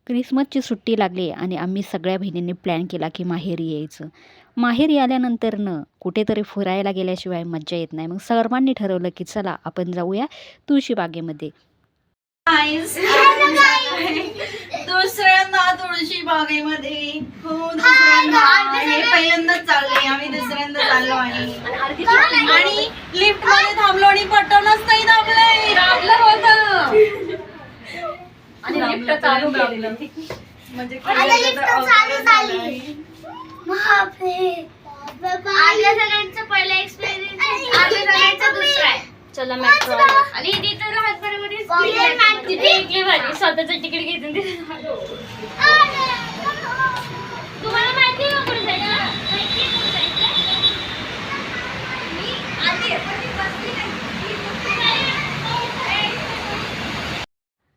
क्रिसमसची सुट्टी लागली आणि आम्ही सगळ्या बहिणींनी प्लॅन केला की माहेरी यायचं. माहेरी आल्यानंतरनं कुठेतरी फिरायला गेल्याशिवाय मज्जा येत नाही. मग सर्वांनी ठरवलं की चला आपण जाऊया तुळशीबागेमध्ये. दुसऱ्यांदा तुळशी बागेमध्ये हे पहिल्यांदाच चाललंय. आम्ही दुसऱ्यांदा चाललो आहे आणि लिफ्ट मध्ये थांबलो आणि बटनच नाही दाबलं होतं आणि लिफ्ट चालू केलेलं म्हणजे आपल्या सगळ्यांचा पहिला एक्सपिरियन्स आपल्या सगळ्यांचा दुसरा आहे. चला मेट्रो आणि इथे तर हातभरामध्ये स्वतःचं तिकीट घेतून तुम्हाला माहिती आहे का कुठे जायचं?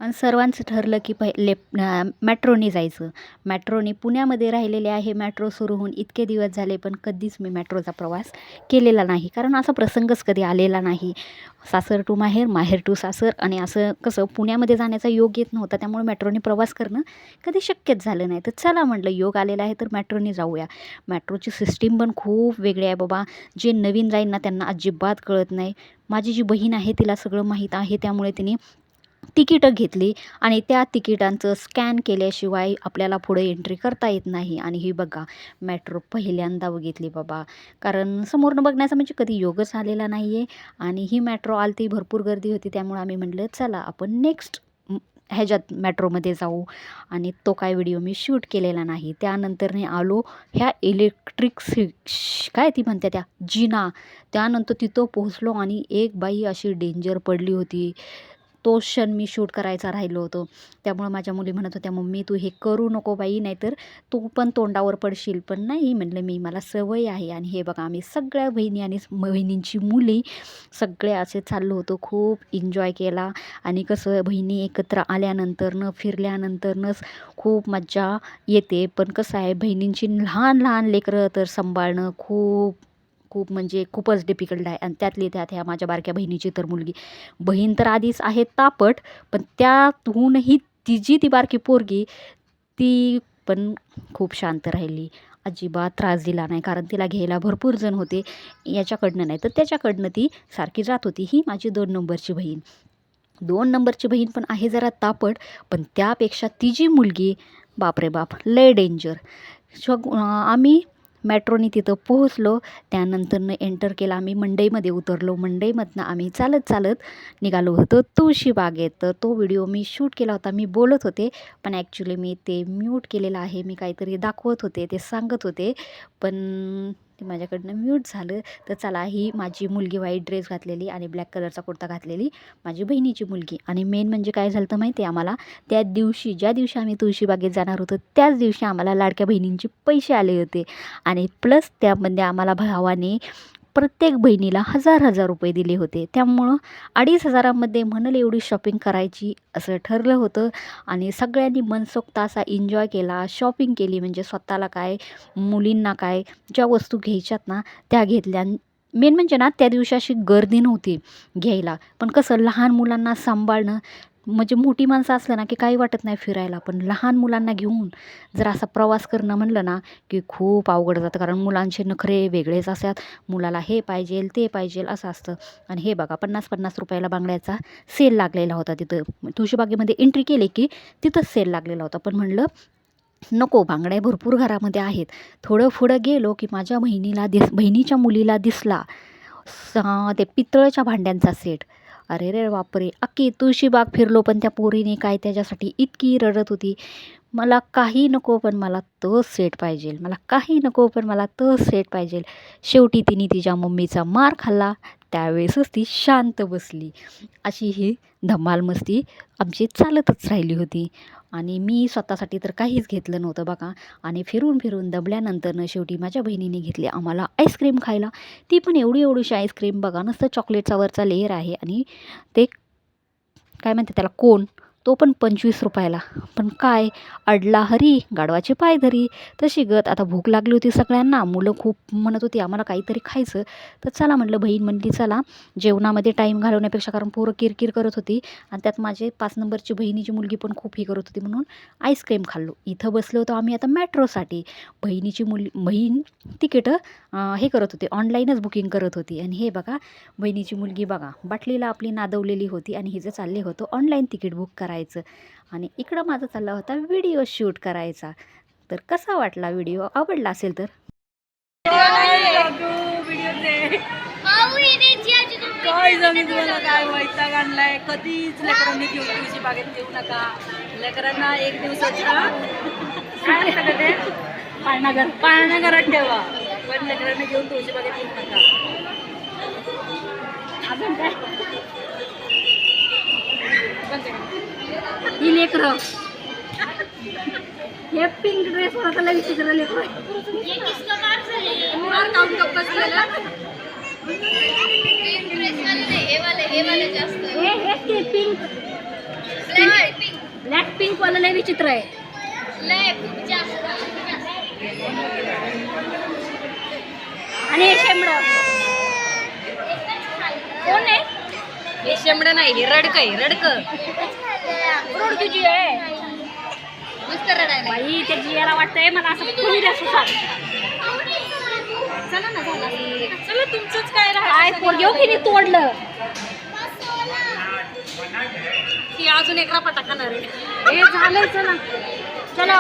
आणि सर्वांचं ठरलं की मेट्रोने जायचं. मेट्रोने पुण्यामध्ये राहिलेले आहे. मेट्रो सुरू होऊन इतके दिवस झाले पण कधीच मी मेट्रोचा प्रवास केलेला नाही, कारण असा प्रसंगच कधी आलेला नाही. सासर टू माहेर, माहेर टू सासर आणि असं कसं पुण्यामध्ये जाण्याचा योग येत नव्हता, त्यामुळे मेट्रोने प्रवास करणं कधी शक्यच झालं नाही. तर चला म्हटलं योग आलेला आहे तर मेट्रोने जाऊया. मेट्रोची सिस्टीम पण खूप वेगळी आहे बाबा. जे नवीन जाईल ना त्यांना अजिबात कळत नाही. माझी जी बहीण आहे तिला सगळं माहीत आहे, त्यामुळे तिने तिकीटं घेतली आणि त्या तिकिटांचं स्कॅन केल्याशिवाय आपल्याला पुढे एंट्री करता येत नाही. आणि ही बघा मेट्रो पहिल्यांदा बघितली बाबा, कारण समोरनं बघण्याचा म्हणजे कधी योगच आलेला नाही आहे. आणि ही मेट्रो आलती, भरपूर गर्दी होती, त्यामुळे आम्ही म्हटलं चला आपण नेक्स्ट ह्याच्यात मेट्रोमध्ये जाऊ. आणि तो काय व्हिडिओ मी शूट केलेला नाही. त्यानंतरने आलो ह्या इलेक्ट्रिक काय ती म्हणते त्या जिना, त्यानंतर तिथं पोहोचलो आणि एक बाई अशी डेंजर पडली होती. तो क्षण मी शूट करायचा राहिलो होतो. त्यामुळं माझ्या मुली म्हणत होत्या मम्मी तू हे करू नको बाई, नाहीतर तू पण तोंडावर पडशील. पण नाही म्हटलं मी, मला सवय आहे. आणि हे बघा आम्ही सगळ्या बहिणी आणि बहिणींची मुली सगळे असे चाललो होतो. खूप एन्जॉय केला. आणि कसं बहिणी एकत्र आल्यानंतरनं फिरल्यानंतरनंच खूप मज्जा येते. पण कसं आहे बहिणींची लहान लहान लेकरं तर सांभाळणं खूप खूप म्हणजे खूपच डिफिकल्ट आहे. आणि त्यातली त्यात ह्या माझ्या बारक्या बहिणीची तर मुलगी, बहीण तर आधीच आहे तापट, पण त्यातूनही तिची ती बारकी पोरगी ती पण खूप शांत राहिली, अजिबात त्रास दिला नाही. कारण तिला घ्यायला भरपूर जण होते, याच्याकडनं नाही तर त्याच्याकडनं ती सारखी जात होती. ही माझी 2 नंबरची बहीण. 2 नंबरची बहीण पण आहे जरा तापट, पण त्यापेक्षा तिची मुलगी बापरे बाप लय डेंजर. आम्ही मेट्रोने तिथं पोहोचलो. त्यानंतरनं एंटर केला आम्ही मंडईमध्ये उतरलो. मंडईमधनं आम्ही चालत चालत निघालो होतो तुळशीबागेत. तर तो व्हिडिओ मी शूट केला होता. मी बोलत होते पण ॲक्च्युली मी ते म्यूट केलेलं आहे. मी काहीतरी दाखवत होते, ते सांगत होते, पण ते माझ्याकडनं म्यूट झालं. तर चला, ही माझी मुलगी व्हाईट ड्रेस घातलेली आणि ब्लॅक कलरचा कुर्ता घातलेली माझी बहिणीची मुलगी. आणि मेन म्हणजे काय झालं तर माहिती आहे आम्हाला, त्या दिवशी ज्या दिवशी आम्ही तुळशीबागेत जाणार होतो त्याच दिवशी आम्हाला लाडक्या बहिणींचे पैसे आले होते. आणि प्लस त्यामध्ये आम्हाला भावाने प्रत्येक बहिणीला 1000 रुपये दिले होते. त्यामुळं 2500मध्ये म्हणाल एवढी शॉपिंग करायची असं ठरलं होतं. आणि सगळ्यांनी मनसोक्त असा एन्जॉय केला, शॉपिंग केली. म्हणजे स्वतःला काय, मुलींना काय, ज्या वस्तू घ्यायच्यात ना त्या घेतल्या. मेन म्हणजे ना त्या दिवशी अशी गर्दी नव्हती घ्यायला, पण कसं लहान मुलांना सांभाळणं, म्हणजे मोठी माणसं असलं ना की काही वाटत नाही फिरायला, पण लहान मुलांना घेऊन जर असा प्रवास करणं म्हणलं ना की खूप अवघड जातं. कारण मुलांचे नखरे वेगळेच असतात, मुलाला हे पाहिजे ते पाहिजे असं असतं. आणि हे बघा 50-50 रुपयाला बांगड्याचा सेल लागलेला होता. तिथं तुळशीबागेमध्ये एंट्री केली की तिथंच सेल लागलेला होता. पण म्हणलं नको, बांगड्या भरपूर घरामध्ये आहेत. थोडं पुढं गेलो की माझ्या बहिणीच्या मुलीला दिसला ते पितळच्या भांड्यांचा सेट. अरे रे बापरे, अख्खी तुळशीबाग फिरलो पण त्या पोरीने काय त्याच्यासाठी इतकी रडत होती. मला काही नको पण मला तो सेट पाहिजे, मला काही नको पण मला तो सेट पाहिजे. शेवटी तिने तिच्या मम्मीचा मार खाल्ला. त्यावेळेसच ती शांत बसली. अशी ही धमाल मस्ती आमची चालतच राहिली होती. आणि मी स्वतःसाठी तर काहीच घेतलं नव्हतं बघा. आणि फिरून फिरून दमल्यानंतरनं शेवटी माझ्या बहिणीने घेतली आम्हाला आईस्क्रीम खायला. ती पण एवढी एवढीशी आईस्क्रीम बघा, नुसतं चॉकलेटचा वरचा लेयर आहे आणि ते काय म्हणते त्याला कोन, तो पण 25 रुपयाला. पण काय, अडला हरी गाढवाचे पाय धरी. तशी गत. आता भूक लागली होती सगळ्यांना, मुलं खूप म्हणत होती आम्हाला काहीतरी खायचं. तर चला म्हटलं, बहीण म्हणली चला जेवणामध्ये टाईम घालवण्यापेक्षा, कारण पोरं किरकिर करत होती आणि त्यात माझे 5 नंबरची बहिणीची मुलगी पण खूप ही करत होती, म्हणून आईस्क्रीम खाल्लो. इथं बसलो होतो आम्ही आता मेट्रोसाठी. बहीण तिकीट हे करत होते, ऑनलाईनच बुकिंग करत होती. आणि हे बघा बहिणीची मुलगी बघा बाटलीला आपली नादवलेली होती आणि हिचं चालले होतं ऑनलाईन तिकीट बुक करायचं. आणि इकडं माझा चालला होता व्हिडिओ शूट करायचा. तर कसा वाटला व्हिडिओ, आवडला असेल तर काय जमी तुम्हाला काय वैताग आणलाय. कधीच लेकरांनी घेऊन तुळशी बागेत घेऊ नका. लेकरांना एक दिवसाच्या पाळणाघरात ठेवा, पण लेकरांना घेऊन तुळशी बागेत घेऊ नका. अजून काय ही लेकरं हे पिंक ड्रेस वर लई विचित्र लेकरं. ये किसका मार्क्स है? पिंक ड्रेस वाले नाही, हे वाले जास्त आहे. हे पिंक ब्लॅक पिंक वाला लई विचित्र आहे. लय खूप जास्त. आणि हे शेंबड कोण आहे? हे शेंबड नाही, हे रडक आहे. रडक तुझी आहे मस्त रडायला. बाई, त्याची याला वाटतंय मला असं कोणी जास्त सांग. चला ना, झाला चला, तुमचंच काय काय पोरग्यो की नाही तोडलं. ती अजून एक रपाटा खाणार आहे. हे झालं. चला चला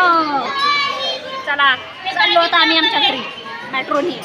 चला चाललो होतो आम्ही आमच्या घरी मेट्रोनी.